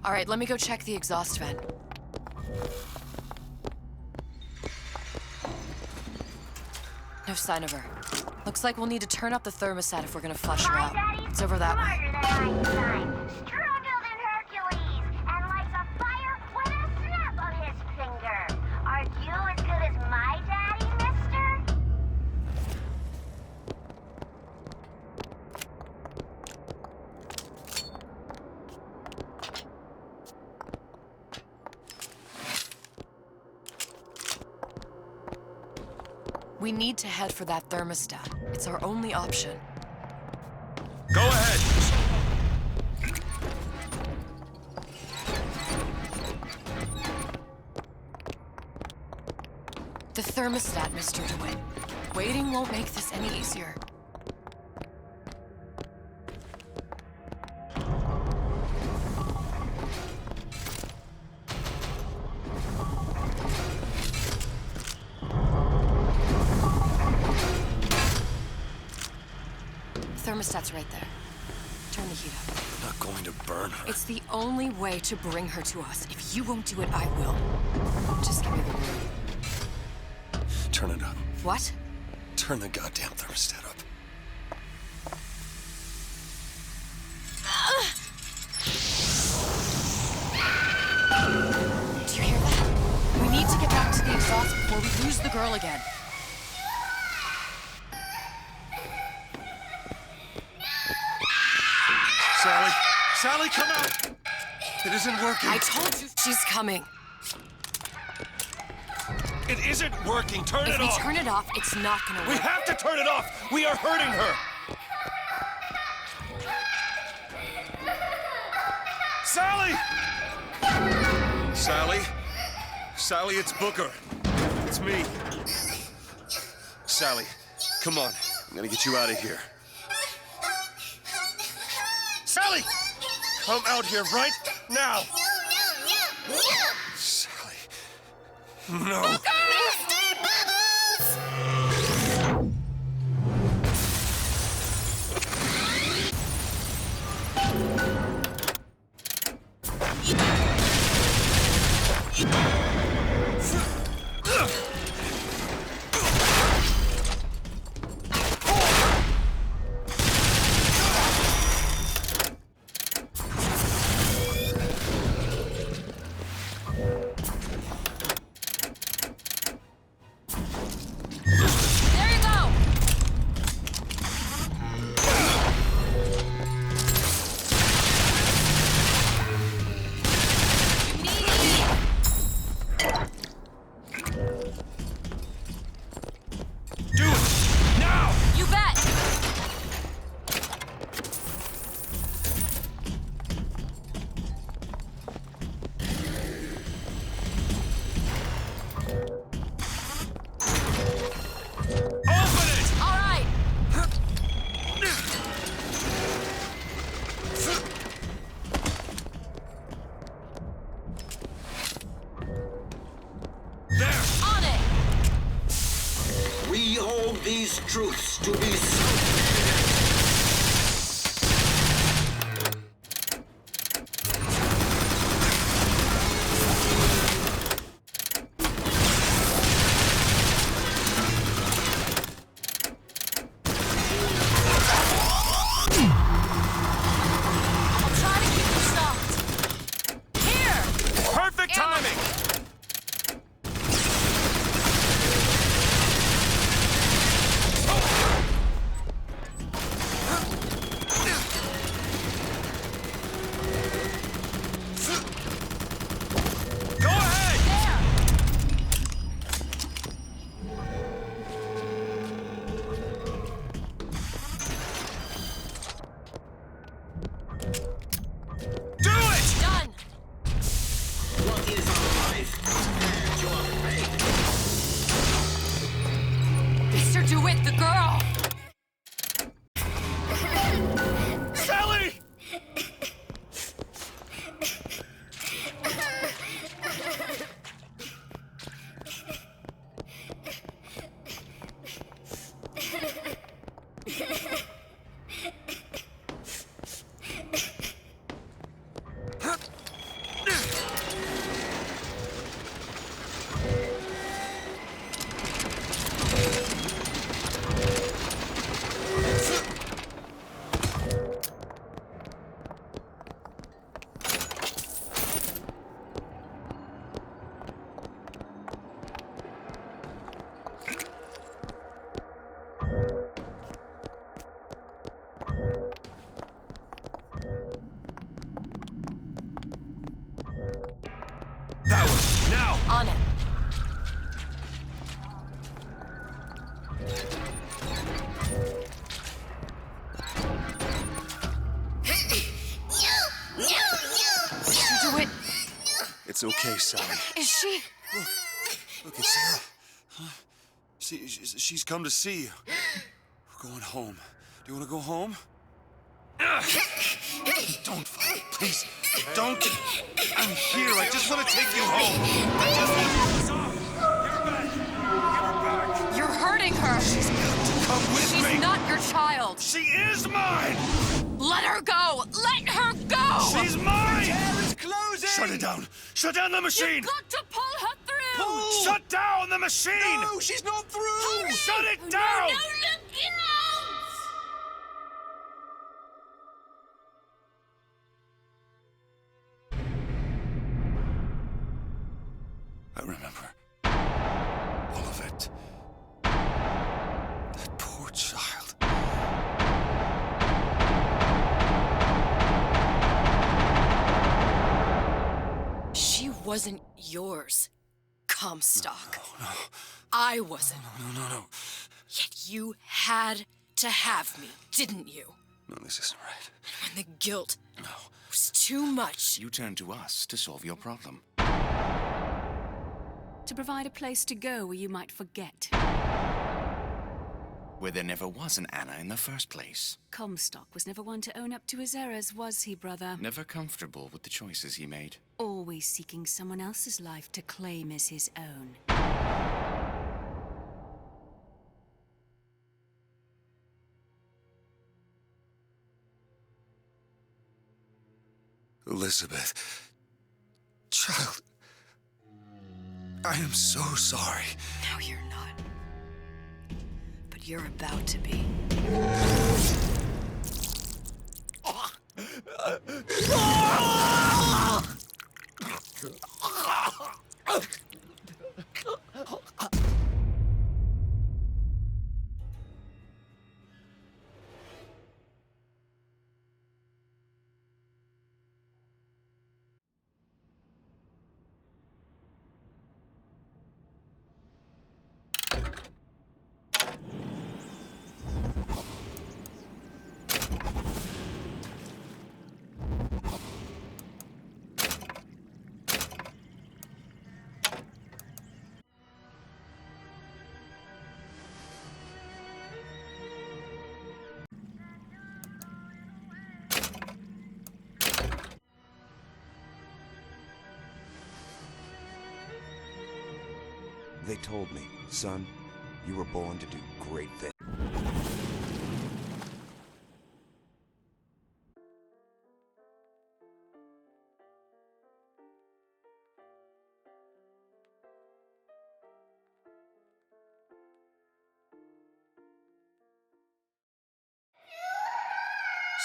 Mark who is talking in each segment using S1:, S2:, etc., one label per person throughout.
S1: All right, let me go check the exhaust vent. No sign of her. Looks like we'll need to turn up the thermostat if we're gonna flush her out. It's over that way.
S2: Struggled in Hercules and lights a fire with a snap of his finger. Are you as good as my daddy, mister?
S1: We need to head for that thermostat. It's our only option.
S3: Go ahead!
S1: The thermostat, Mr. DeWitt. Waiting won't make this any easier. Thermostat's right there. Turn the heat up.
S3: I'm not going to burn her.
S1: It's the only way to bring her to us. If you won't do it, I will. Just give me the word.
S3: Turn it up.
S1: What?
S3: Turn the goddamn thermostat up.
S1: Do you hear that? We need to get back to the exhaust before we lose the girl again.
S3: Sally! Sally, come out! It isn't working.
S1: I told you she's coming.
S3: It isn't working. Turn
S1: If
S3: it
S1: we
S3: off.
S1: turn it off, it's not gonna
S3: We
S1: work.
S3: have to turn it off. We are hurting her. Sally! Sally? Sally, it's Booker. It's me. Sally, come on. I'm gonna get you out of here. Sally! Come out here right now! Sally. No.
S1: There you go!
S3: Do it! Now!
S1: You bet!
S3: Open it!
S1: All right!
S3: There!
S1: On it!
S4: We hold these truths to be so.
S1: I'll try to keep you stopped. Here!
S3: Perfect timing!
S1: On it. Did you do it?
S3: It's okay, Sally.
S1: Is she?
S3: Look, it's Sarah. Huh? She's come to see you. We're going home. Do you want to go home? Don't fight, please. Don't. I'm here. I just want to take you home. I just want to. Give her back. Give her back.
S1: You're hurting her.
S3: She's got to come with me.
S1: She's not your child.
S3: She is mine.
S1: Let her go. Let her go.
S3: She's mine.
S4: Air is closing!
S3: Shut it down. Shut down the machine.
S1: You've got to pull her through.
S4: Pull!
S3: Shut down the machine.
S4: No, she's not through!
S3: Shut it down.
S1: No, look out!
S3: I remember all of it. That poor child.
S1: She wasn't yours, Comstock.
S3: No,
S1: I wasn't.
S3: no.
S1: Yet you had to have me, didn't you?
S3: No, this isn't right.
S1: When the guilt
S3: No.
S1: was too much.
S3: You turn to us to solve your problem.
S5: To provide a place to go where you might forget.
S3: Where there never was an Anna in the first place.
S5: Comstock was never one to own up to his errors, was he, brother?
S3: Never comfortable with the choices he made.
S5: Always seeking someone else's life to claim as his own.
S3: Elizabeth. Child. I am so sorry.
S1: No, you're not. But you're about to be.
S6: They told me, son, you were born to do great things.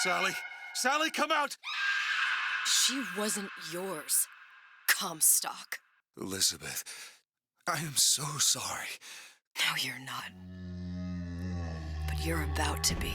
S3: Sally. Sally, come out.
S1: She wasn't yours, Comstock.
S3: Elizabeth. I am so sorry.
S1: No, you're not. But you're about to be.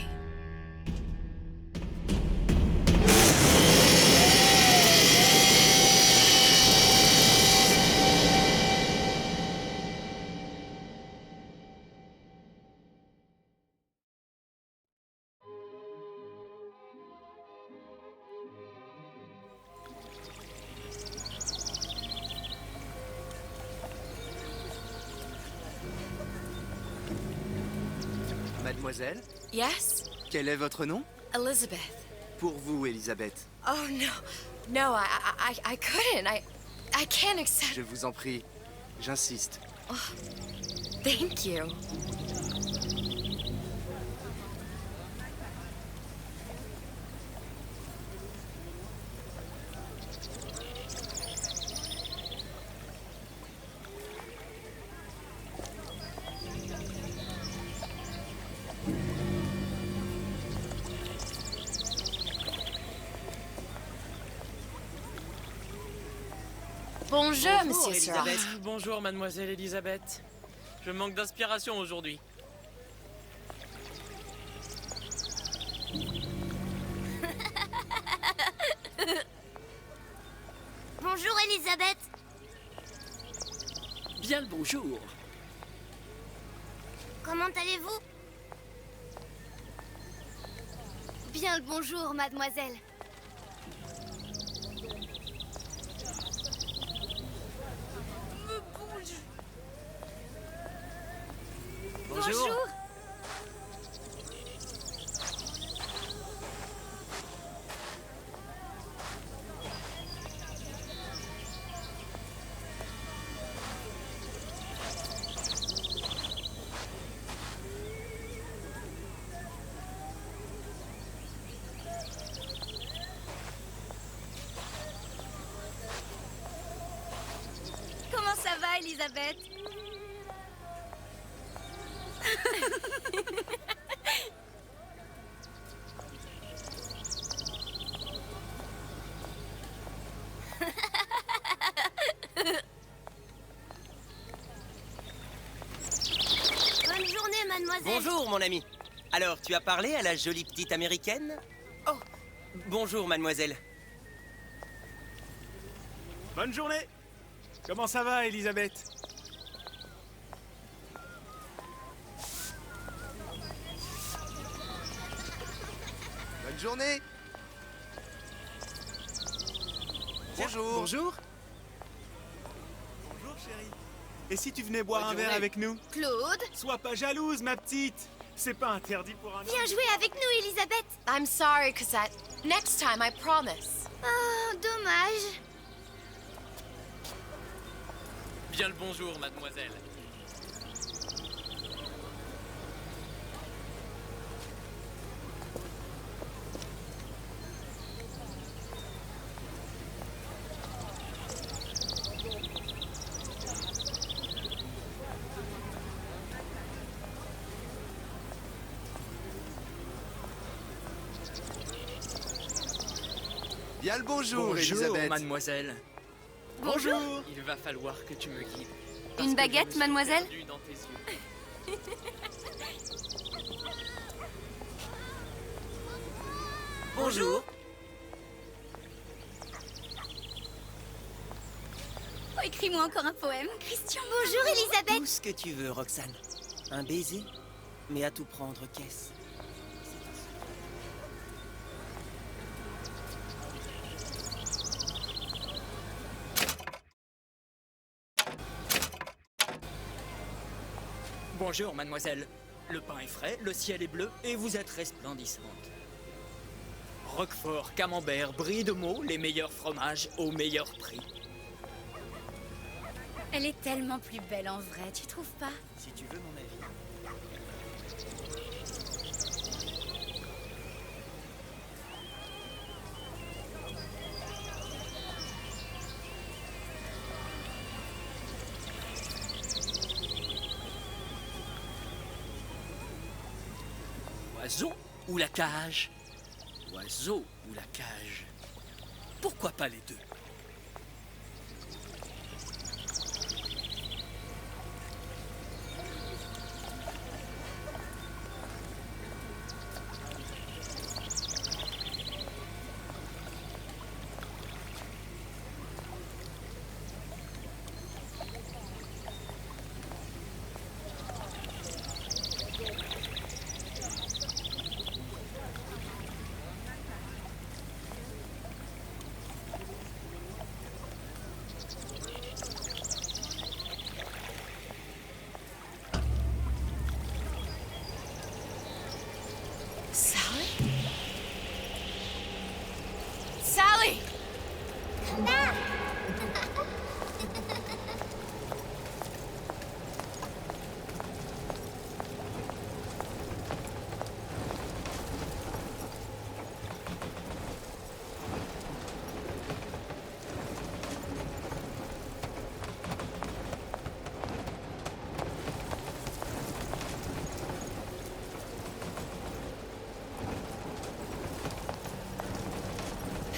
S7: Mademoiselle,
S1: Yes?
S7: quel est votre nom?
S1: Elizabeth.
S7: Pour vous, Elisabeth.
S1: Oh, no. No, I couldn't. I can't accept...
S7: Je vous en prie, j'insiste.
S1: Thank you. Bonjour, Monsieur Sera.
S8: Elisabeth. Bonjour, mademoiselle Elisabeth. Je manque d'inspiration aujourd'hui.
S2: Bonjour, Elisabeth.
S8: Bien le bonjour.
S2: Comment allez-vous? Bien le bonjour, mademoiselle.
S8: Bonjour.
S2: Comment ça va, Elisabeth? Bonne journée, mademoiselle.
S9: Bonjour, mon ami. Alors, tu as parlé à la jolie petite américaine? Oh, bonjour, mademoiselle.
S4: Bonne journée. Comment ça va, Elisabeth?
S7: Bonne journée. Bonjour.
S4: Bonjour. Bonjour, chérie. Et si tu venais boire
S8: Bonne
S4: un verre
S8: journée.
S4: avec nous?
S2: Claude,
S4: Sois pas jalouse, ma petite. C'est pas interdit pour un homme.
S2: viens jouer avec nous, Elisabeth.
S1: I'm sorry, Cosette. Next time, I promise.
S2: Oh, dommage.
S8: Bien le bonjour, mademoiselle.
S7: Bien le bonjour, Elisabeth.
S8: mademoiselle.
S4: Bonjour.
S8: Il va falloir que tu me guides.
S5: Une
S8: parce que
S5: baguette,
S8: je me suis
S5: mademoiselle?
S8: perdu dans tes yeux.
S9: Bonjour.
S2: Oh, écris-moi encore un poème, Christian. Bonjour, Elisabeth.
S9: Tout ce que tu veux, Roxane. Un baiser? Mais à tout prendre, qu'est-ce?
S10: Bonjour, mademoiselle. Le pain est frais, le ciel est bleu et vous êtes resplendissante. Roquefort, camembert, brie de Meaux, les meilleurs fromages au meilleur prix.
S2: Elle est tellement plus belle en vrai, tu trouves pas?
S10: Si tu veux mon avis. Oiseau ou la cage? Oiseau ou la cage? Pourquoi pas les deux?
S1: Sally? Sally!
S2: Come back.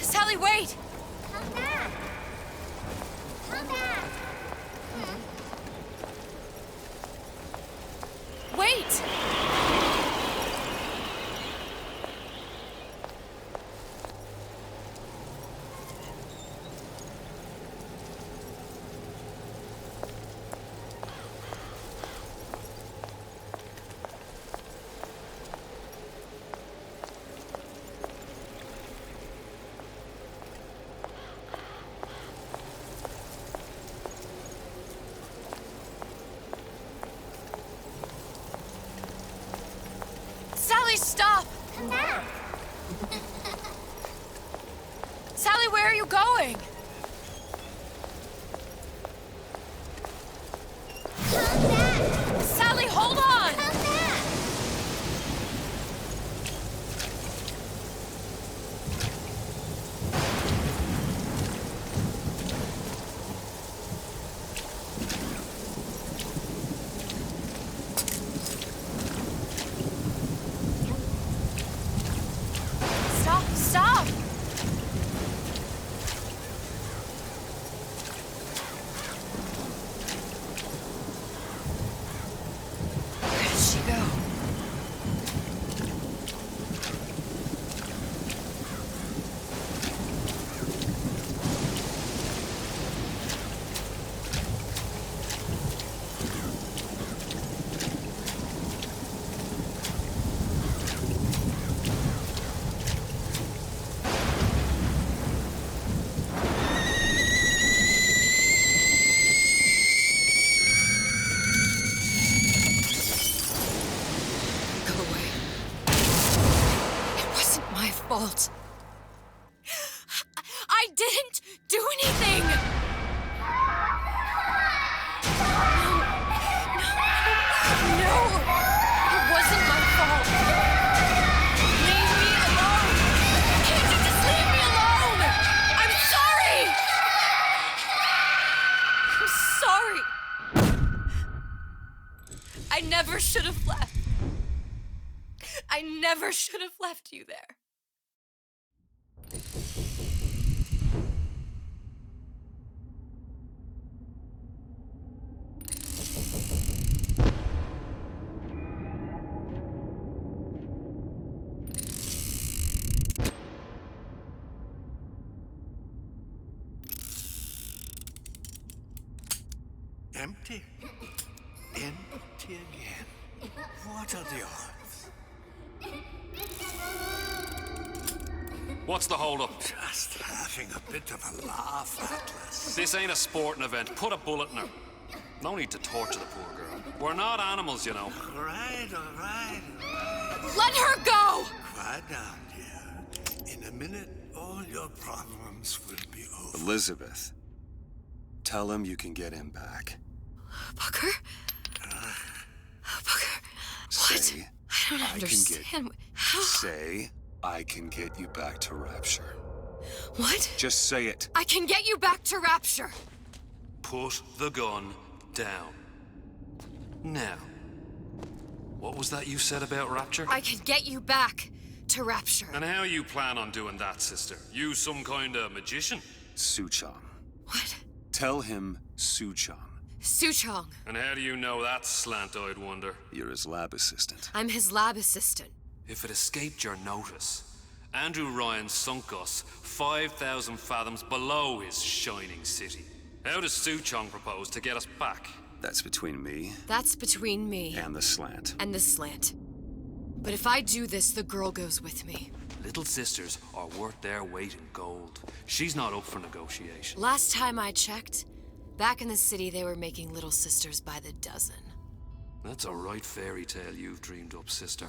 S1: Sally, wait!
S2: Come back. Come back.
S1: Wait! stop!
S2: Come back.
S1: Sally, where are you going?
S2: Come back.
S1: Sally, hold on!
S2: Come back.
S1: Stop, stop! Where did she go? Go away. It wasn't my fault. I didn't do anything! No, it wasn't my fault. Leave me alone! Can't you just leave me alone? I'm sorry! I'm sorry. I never should have left. I never should have left you there.
S3: Empty? Empty again. What are the odds?
S11: What's the holdup?
S3: Just having a bit of a laugh, Atlas.
S11: This ain't a sporting event. Put a bullet in her. No need to torture the poor girl. We're not animals, you know.
S3: All right, all right, all right.
S1: Let her go!
S3: Quiet down, dear. In a minute, all your problems will be over.
S6: Elizabeth, tell him you can get him back.
S1: Booker? Booker, what?
S6: Say,
S1: I don't understand. How?
S6: Say, I can get you back to Rapture.
S1: What?
S6: Just say it.
S1: I can get you back to Rapture.
S11: Put the gun down. Now, what was that you said about Rapture?
S1: I can get you back to Rapture.
S11: And how you plan on doing that, sister? You some kind of magician?
S6: Suchong.
S1: What?
S6: Tell him Suchong.
S1: Suchong.
S11: And how do you know that, slant-eyed wonder?
S6: You're his lab assistant.
S1: I'm his lab assistant.
S11: If it escaped your notice, Andrew Ryan sunk us 5,000 fathoms below his shining city. How does Suchong propose to get us back?
S6: That's between me
S1: That's between me
S6: and the slant.
S1: and the slant. But if I do this, the girl goes with me.
S11: Little sisters are worth their weight in gold. She's not up for negotiation.
S1: Last time I checked, back in the city, they were making little sisters by the dozen.
S11: That's a right fairy tale you've dreamed up, sister.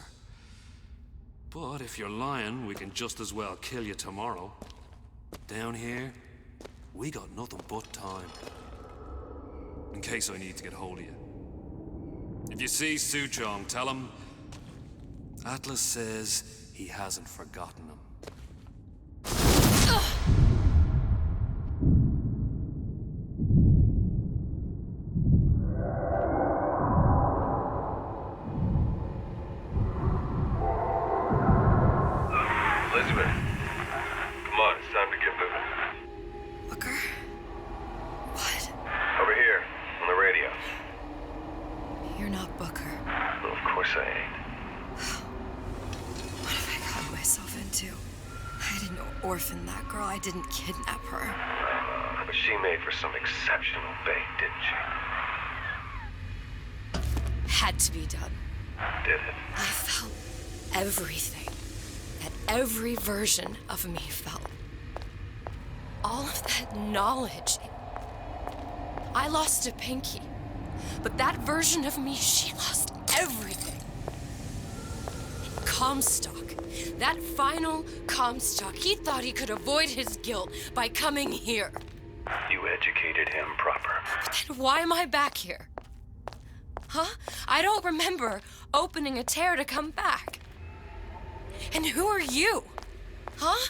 S11: But if you're lying, we can just as well kill you tomorrow. Down here, we got nothing but time. In case I need to get hold of you. If you see Suchong, tell him Atlas says he hasn't forgotten him.
S12: Elizabeth, come on, it's time to get moving.
S1: Booker? What?
S12: Over here, on the radio.
S1: You're not Booker.
S12: Well, of course I ain't.
S1: What have I gotten myself into? I didn't orphan that girl. I didn't kidnap her.
S12: But she made for some exceptional bait, didn't she?
S1: Had to be done.
S12: Did it?
S1: I felt everything that every version of me felt. All of that knowledge. I lost a pinky, but that version of me, she lost everything. It Comstock. That final Comstock. He thought he could avoid his guilt by coming here.
S12: You educated him proper.
S1: But then why am I back here? Huh? I don't remember opening a tear to come back. And who are you? Huh?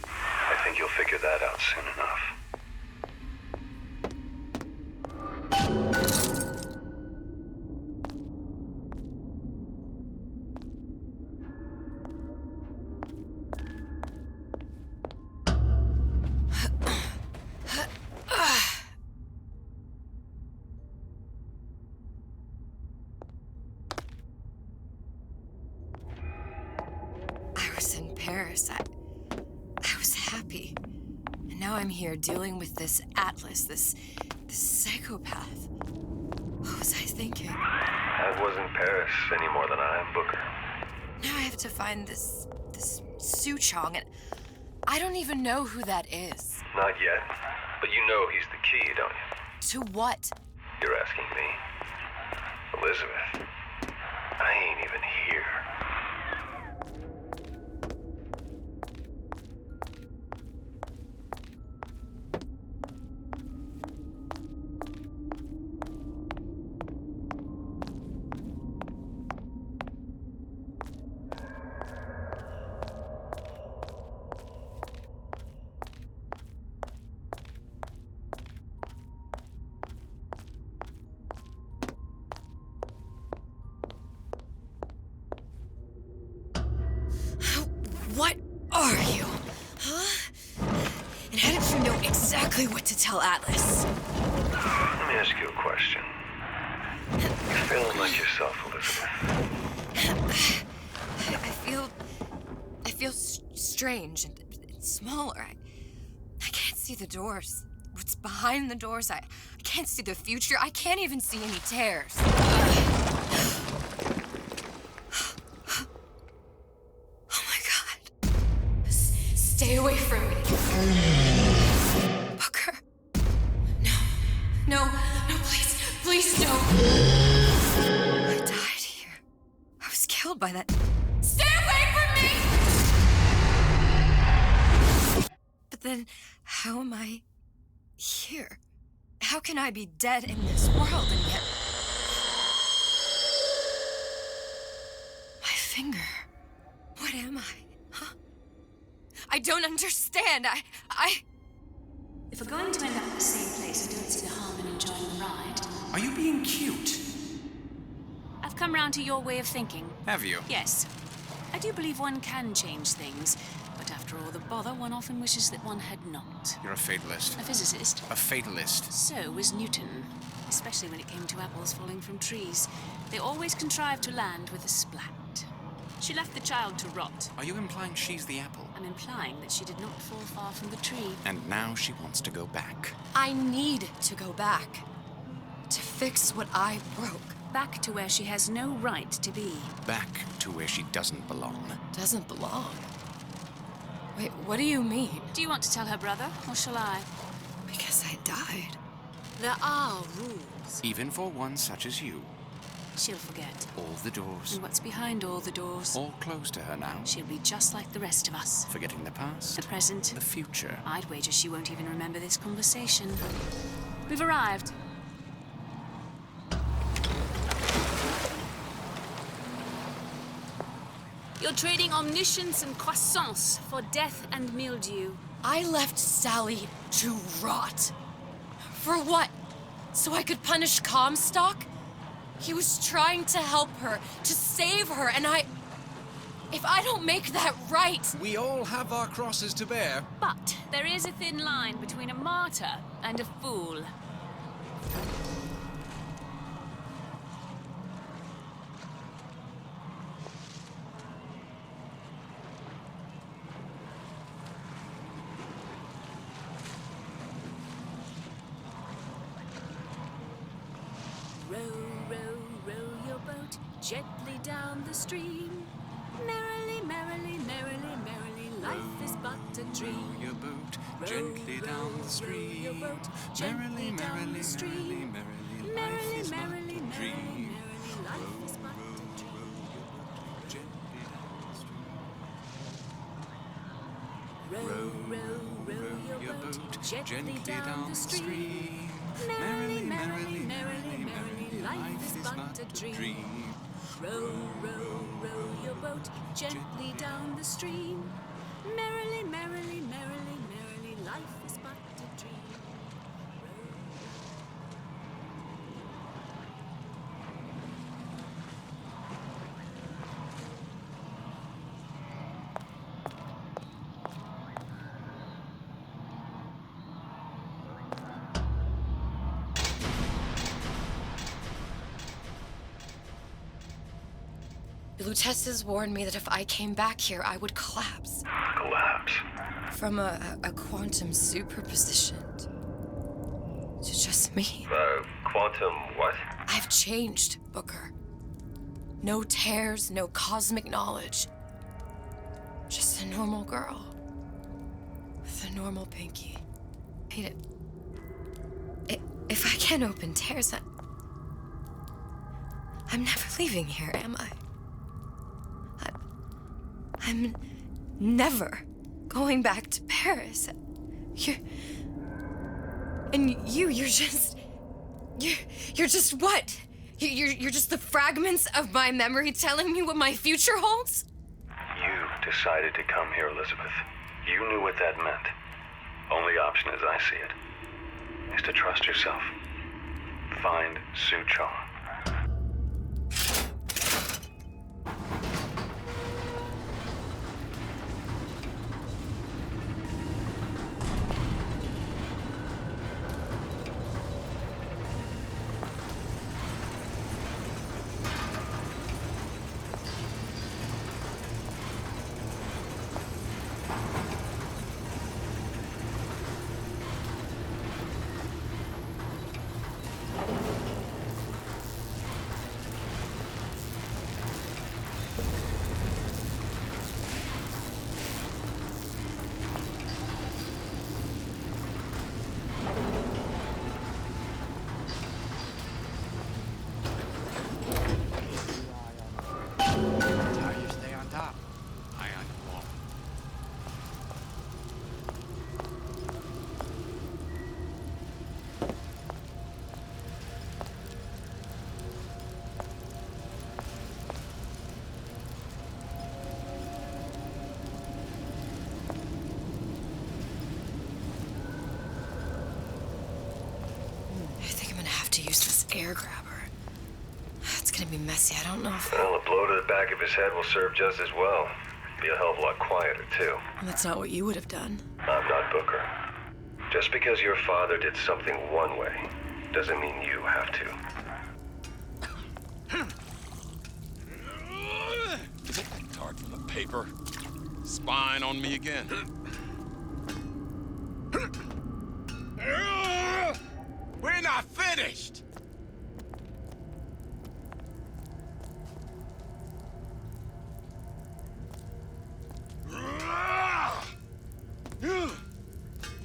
S12: I think you'll figure that out soon enough.
S1: I was in Paris. I was happy. And now I'm here dealing with this Atlas, this psychopath. What was I thinking?
S12: I wasn't Paris any more than I am Booker.
S1: Now I have to find this Suchong, and I don't even know who that is.
S12: Not yet, but you know he's the key, don't you?
S1: To what?
S12: You're asking me. Elizabeth, I ain't even here.
S1: What are you? Huh? And how did you know exactly what to tell Atlas?
S12: Let me ask you a question. You feeling like yourself, Elizabeth?
S1: I feel strange and smaller. I can't see the doors. What's behind the doors? I can't see the future. I can't even see any tears. Stay away from me. Booker. No, please don't. I died here. I was killed by that. Stay away from me! But then, how am I here? How can I be dead in this world and yet... My finger. What am I? I don't understand.
S5: If we're going to end up at the same place, I don't see the harm in enjoying the ride.
S13: Are you being cute?
S5: I've come round to your way of thinking.
S13: Have you?
S5: Yes. I do believe one can change things, but after all the bother, one often wishes that one had not.
S13: You're a fatalist.
S5: A physicist.
S13: A fatalist.
S5: So was Newton, especially when it came to apples falling from trees. They always contrived to land with a splat. She left the child to rot.
S13: Are you implying she's the apple?
S5: I'm implying that she did not fall far from the tree.
S13: And now she wants to go back.
S1: I need to go back. To fix what I broke.
S5: Back to where she has no right to be.
S13: Back to where she doesn't belong.
S1: Doesn't belong? Wait, what do you mean?
S5: Do you want to tell her brother, or shall I?
S1: Because I died.
S5: There are rules.
S13: Even for one such as you.
S5: She'll forget.
S13: All the doors.
S5: And what's behind all the doors?
S13: All closed to her now.
S5: She'll be just like the rest of us.
S13: Forgetting the past.
S5: The present.
S13: The future.
S5: I'd wager she won't even remember this conversation. We've arrived. You're trading omniscience and croissance for death and mildew.
S1: I left Sally to rot. For what? So I could punish Comstock? He was trying to help her, to save her, and if I don't make that right...
S14: We all have our crosses to bear.
S5: But there is a thin line between a martyr and a fool. Gently down the stream, merrily, merrily, merrily, merrily, life is but a dream.
S13: Row your boat gently down the stream, merrily, merrily, merrily, merrily, life is but a dream.
S5: Life is but a dream.
S13: Gently down the
S5: gently down the stream. Merrily, merrily, merrily, merrily, life is but a dream. Row, row, row your boat gently down the stream. Merrily, merrily, merrily, merrily, life is but a dream.
S1: Lutesses warned me that if I came back here, I would collapse.
S12: Collapse?
S1: From a quantum superposition to just me.
S12: Quantum what?
S1: I've changed, Booker. No tears, no cosmic knowledge. Just a normal girl. With a normal pinky. If I can't open tears, I'm never leaving here, am I? I'm never going back to Paris. You're just what? You're just the fragments of my memory telling me what my future holds?
S12: You decided to come here, Elizabeth. You knew what that meant. Only option, as I see it, is to trust yourself. Find Suchong.
S1: Air grabber. It's gonna be messy. I don't know if...
S12: Well, a blow to the back of his head will serve just as well. Be a hell of a lot quieter, too.
S1: That's not what you would have done.
S12: I'm not Booker. Just because your father did something one way, doesn't mean you have to.
S15: Card from the paper. Spying on me again.
S14: We're not finished!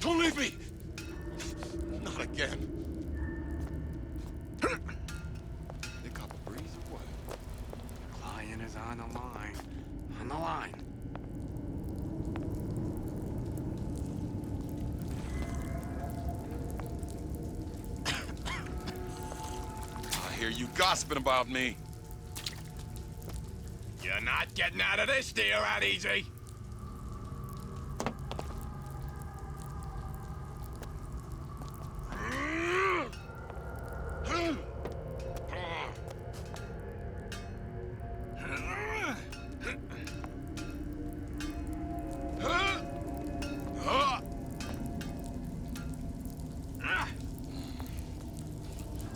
S15: Don't leave me! Not again. They got the breeze or what?
S11: Client is on the line. On the line.
S15: I hear you gossiping about me.
S14: You're not getting out of this deal that easy.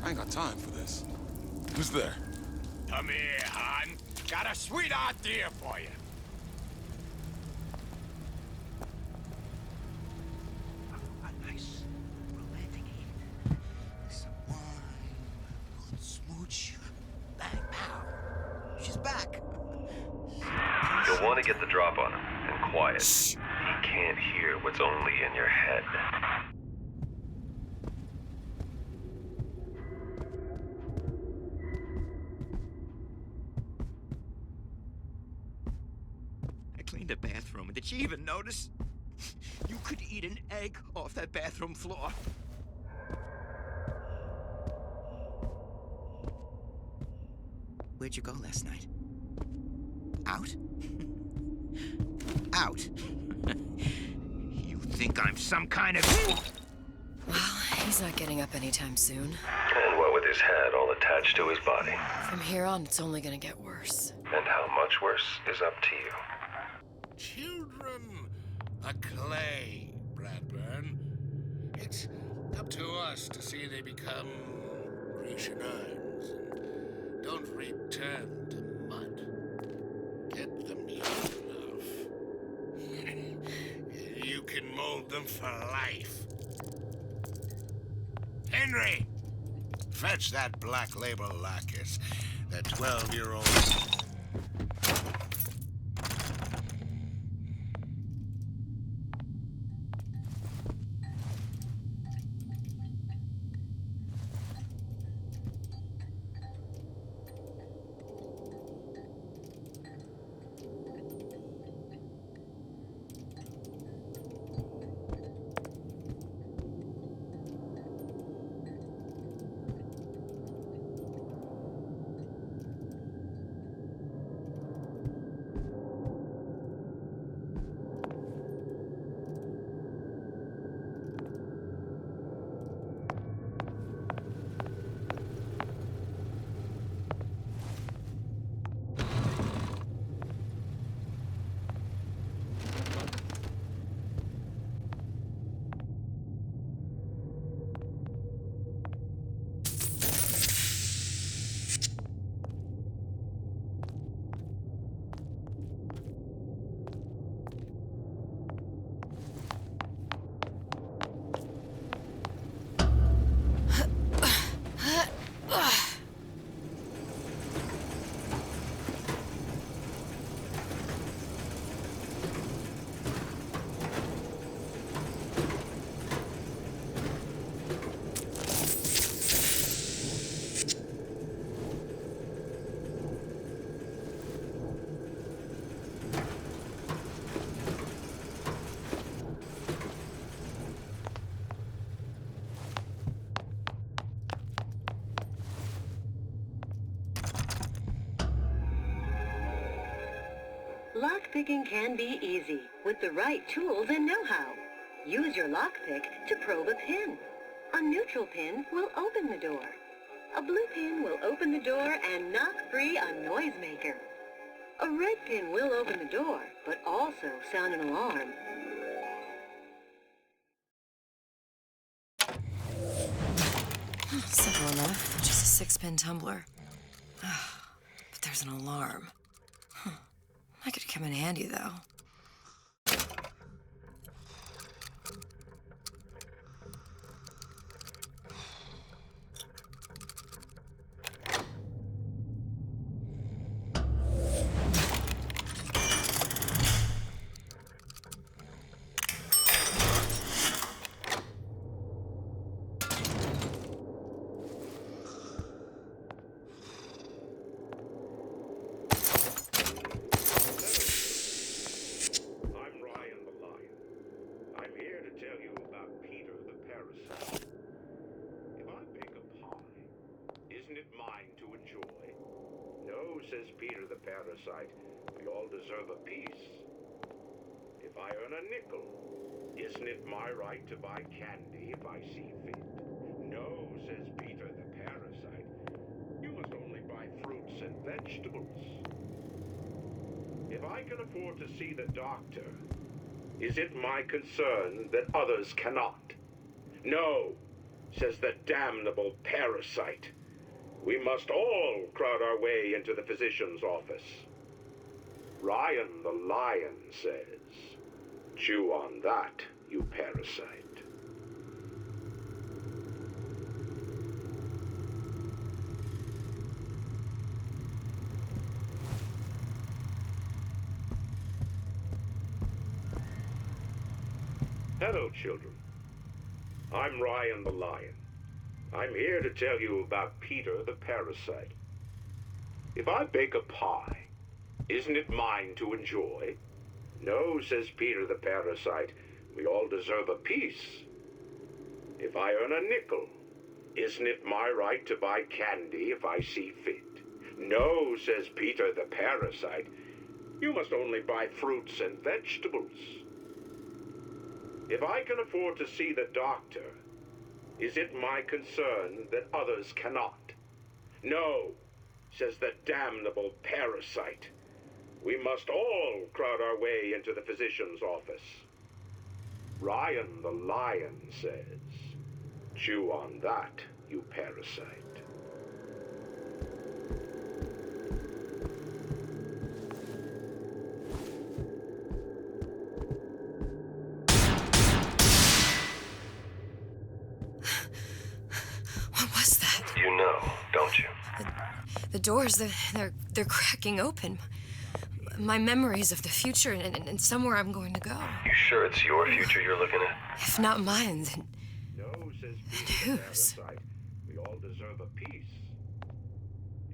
S15: I ain't got time for this. Who's there?
S14: Come here, hon. Got a sweet idea for you.
S6: A nice romantic evening. Someone will smooch you. Bang, pow. She's back.
S12: You'll want to get the drop on him, and quiet. He can't hear what's only in your head.
S16: I cleaned the bathroom. Did she even notice?
S14: You could eat an egg off that bathroom floor.
S16: Where'd you go last night? Out? Out? You think I'm some kind of...
S1: Well, he's not getting up anytime soon.
S12: And what with his head all attached to his body.
S1: From here on, it's only gonna get worse.
S12: And how much worse is up to you.
S17: Children are clay, Bradburn. It's up to us to see they become Grecian urns and don't return to mud. Get them young enough. You can mold them for life. Henry! Fetch that black label lacquers. That 12-year-old...
S18: Lockpicking can be easy with the right tools and know-how. Use your lockpick to probe a pin. A neutral pin will open the door. A blue pin will open the door and knock free a noisemaker. A red pin will open the door, but also sound an alarm.
S1: Simple enough. Just a 6-pin tumbler. But there's an alarm. That could come in handy, though.
S19: Says Peter the parasite, we all deserve a piece. If I earn a nickel, isn't it my right to buy candy if I see fit? No, says Peter the parasite, you must only buy fruits and vegetables. If I can afford to see the doctor, is it my concern that others cannot? No, says the damnable parasite. We must all crowd our way into the physician's office. Ryan the lion says, chew on that, you parasite. Hello, children. I'm Ryan the lion. I'm here to tell you about Peter the parasite. If I bake a pie, isn't it mine to enjoy? No, says Peter the parasite, We all deserve a piece. If I earn a nickel, isn't it my right to buy candy if I see fit? No, says Peter the parasite. You must only buy fruits and vegetables. If I can afford to see the doctor, is it my concern that others cannot? No, says the damnable parasite. We must all crowd our way into the physician's office. Ryan the lion says, chew on that, you parasite.
S1: What was that?
S12: You know, don't you?
S1: The doors, they're cracking open. My memories of the future and somewhere I'm going to go.
S12: You sure it's your future you're looking at?
S1: If not mine, then
S19: No, says
S1: Peter the
S19: whose? We all deserve a piece.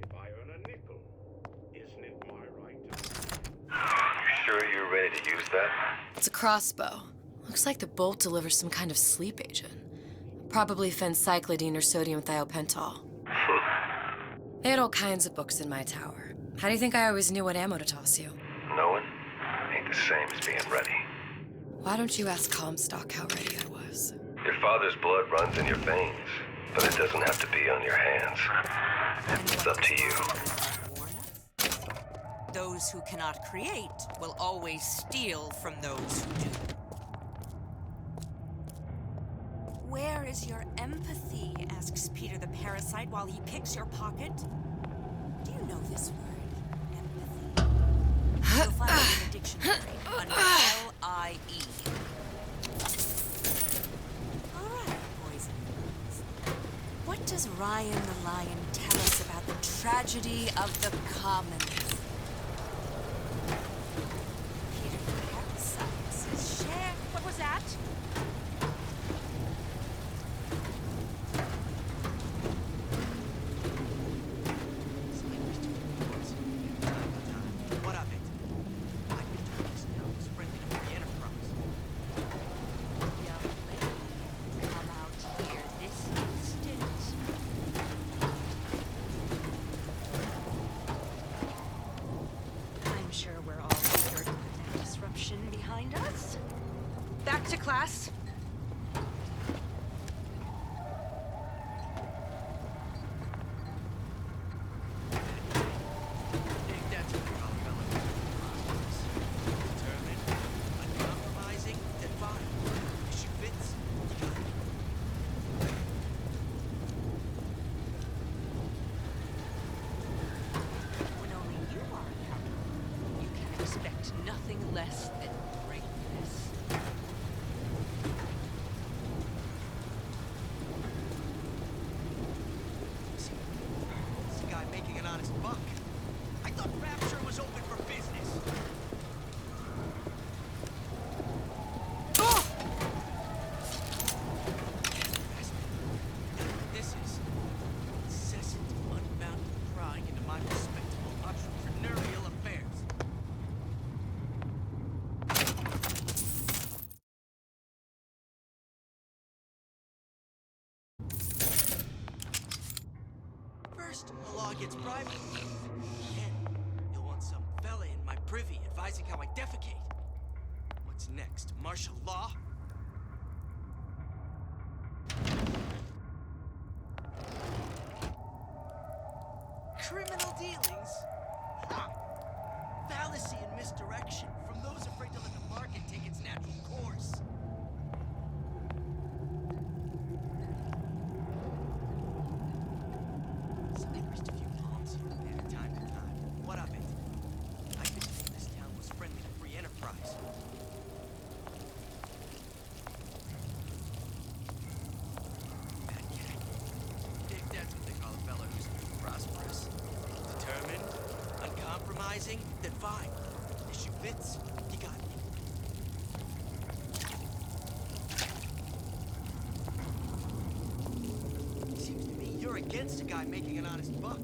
S19: If I earn a nickel, isn't it my right to...
S12: You sure you're ready to use that?
S1: It's a crossbow. Looks like the bolt delivers some kind of sleep agent. Probably phencyclidine or sodium thiopental. They had all kinds of books in my tower. How do you think I always knew what ammo to toss you?
S12: Knowing ain't the same as being ready.
S1: Why don't you ask Comstock how ready I was?
S12: Your father's blood runs in your veins, but it doesn't have to be on your hands. It's up to you.
S20: Those who cannot create will always steal from those who do. Where is your empathy? Asks Peter the parasite while he picks your pocket. Do you know this word, empathy? You'll find it in the dictionary under L-I-E. All right, boys and girls. What does Ryan the lion tell us about the tragedy of the commons? Peter the parasite says share. What was that?
S9: What of it? I can turn this town was friendly to free enterprise.
S20: Young lady, come out here this instant. I'm sure we're all eager to put that disruption behind us. Back to class.
S9: Uncompromising, then fine. Issue fits, you got it.
S20: When only you are accountable, you can expect nothing less than greatness.
S9: It's the guy making an honest buck. I thought Rapture was open for business. This is incessant, unbounded prying into my respectable entrepreneurial affairs. First, the law gets private. Then, you'll want some fella in my privy advising how I defecate. What's next? Martial law? Criminal dealings? Ha! Fallacy and misdirection from those afraid to let the market take its natural course. Snipers to few palms here and there, time to time. What of it? I could think this town was friendly to free enterprise. Bad cat. Think that's what they call a fella who's prosperous. Determined, uncompromising, then fine. Issue fits, you got me. Seems to me you're against a guy making an honest buck.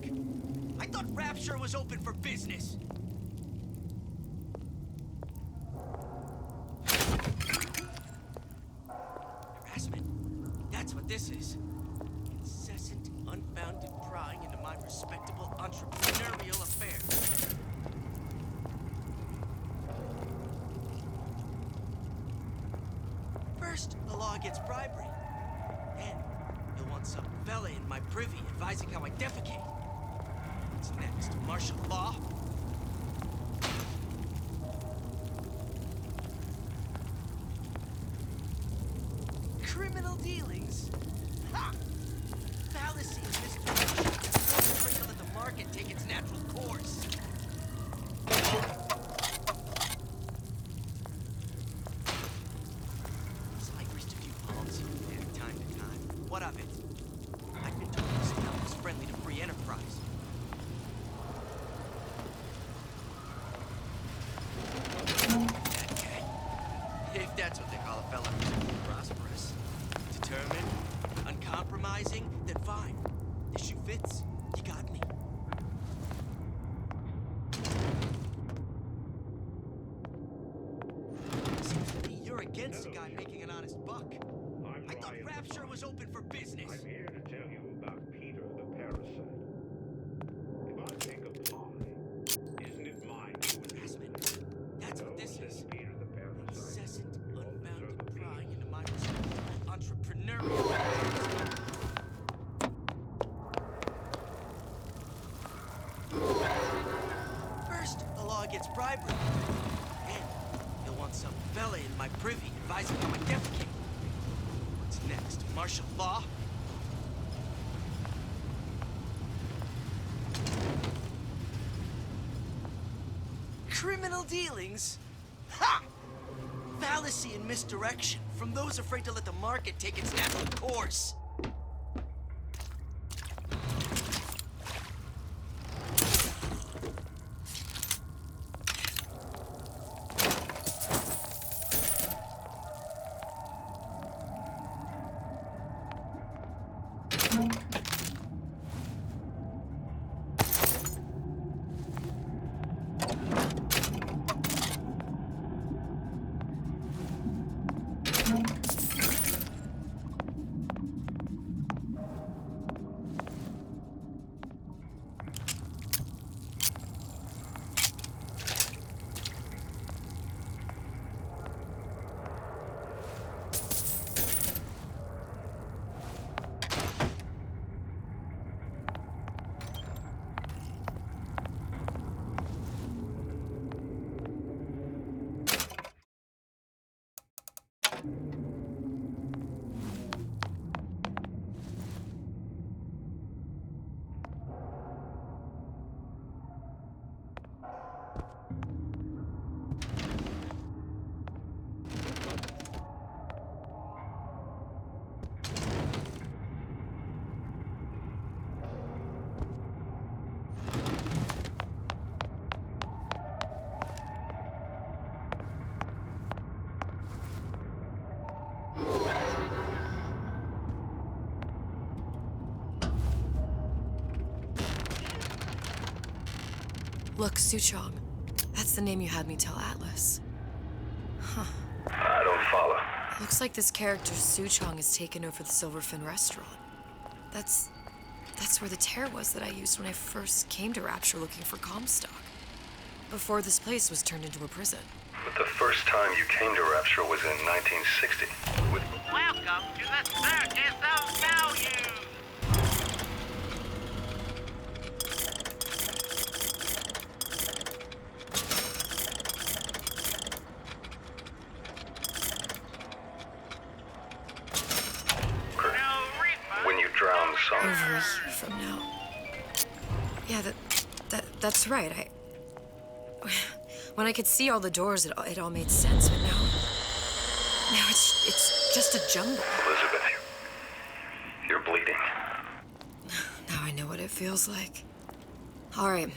S9: I thought Rapture was open for business. harassment. That's what this is. Incessant, unfounded prying into my respectable entrepreneurial affairs. First, the law gets bribery. Then, you'll want some fella in my privy advising how I defecate. What's next? Martial law? Criminal dealings? Ha! Fallacy and misdirection. Don't afraid to let the market take its natural course. Sliced a few palms here and there, time to time. What of it? I've been told this town is friendly to free enterprise. Okay. If that's what they call a fella who's prosperous. Determined, uncompromising, then fine. The shoe fits, you got me. Seems to me you're against a guy making an honest buck. I thought Rapture was open for business.
S19: I'm here to tell you about Peter the Parasite. If I take a pie, isn't it mine?
S9: Harassment. That's what this is.
S19: Peter the Parasite.
S9: Incessant, unfounded prying into my responsible entrepreneurial affairs. First, the law gets bribery. Then, you'll want some fella in my privy advising how I defecate. What's next? Martial law? Criminal dealings? Ha! Fallacy and misdirection from those afraid to let the market take its natural course.
S1: Look, Suchong. That's the name you had me tell Atlas. Huh.
S12: I don't follow.
S1: Looks like this character Suchong has taken over the Silverfin restaurant. That's where the tear was that I used when I first came to Rapture looking for Comstock. Before this place was turned into a prison.
S12: But the first time you came to Rapture was in 1960. With
S14: Welcome to the Circus of Value!
S12: when you drown someone.
S1: Over a year from now. Yeah, that's right. When I could see all the doors, it all made sense, but now it's just a jungle.
S12: Elizabeth, you're bleeding.
S1: Now I know what it feels like. All right,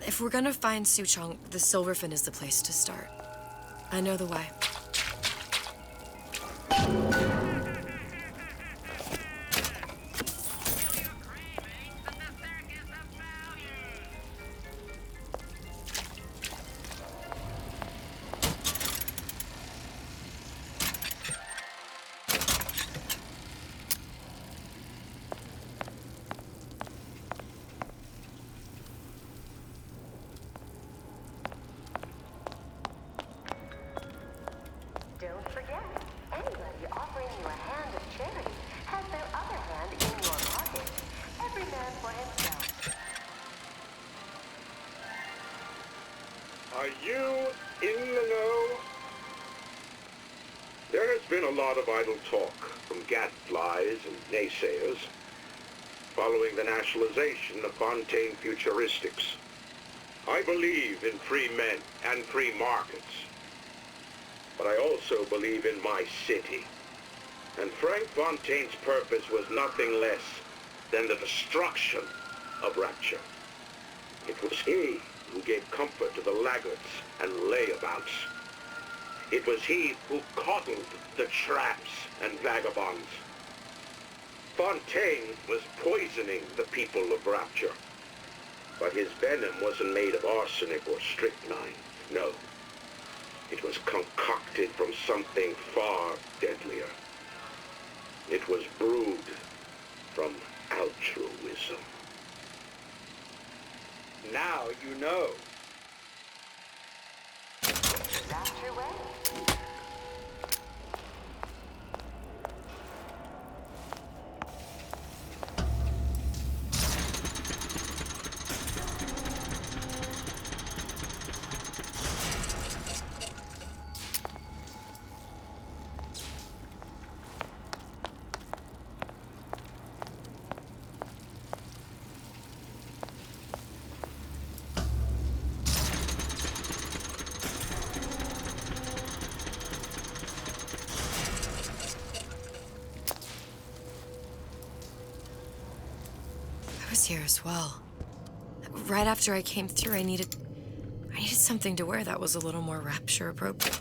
S1: if we're gonna find Suchong, the Silverfin is the place to start. I know the way.
S19: you in the know? There has been a lot of idle talk from gadflies and naysayers following the nationalization of Fontaine Futuristics. I believe in free men and free markets, but I also believe in my city. And Frank Fontaine's purpose was nothing less than the destruction of Rapture. It was he who gave comfort to the laggards and layabouts. It was he who coddled the tramps and vagabonds. Fontaine was poisoning the people of Rapture. But his venom wasn't made of arsenic or strychnine. No. It was concocted from something far deadlier. It was brewed from altruism.
S21: Now you know.
S2: Rapture way.
S1: I was here as well. Right after I came through, I needed something to wear that was a little more Rapture appropriate.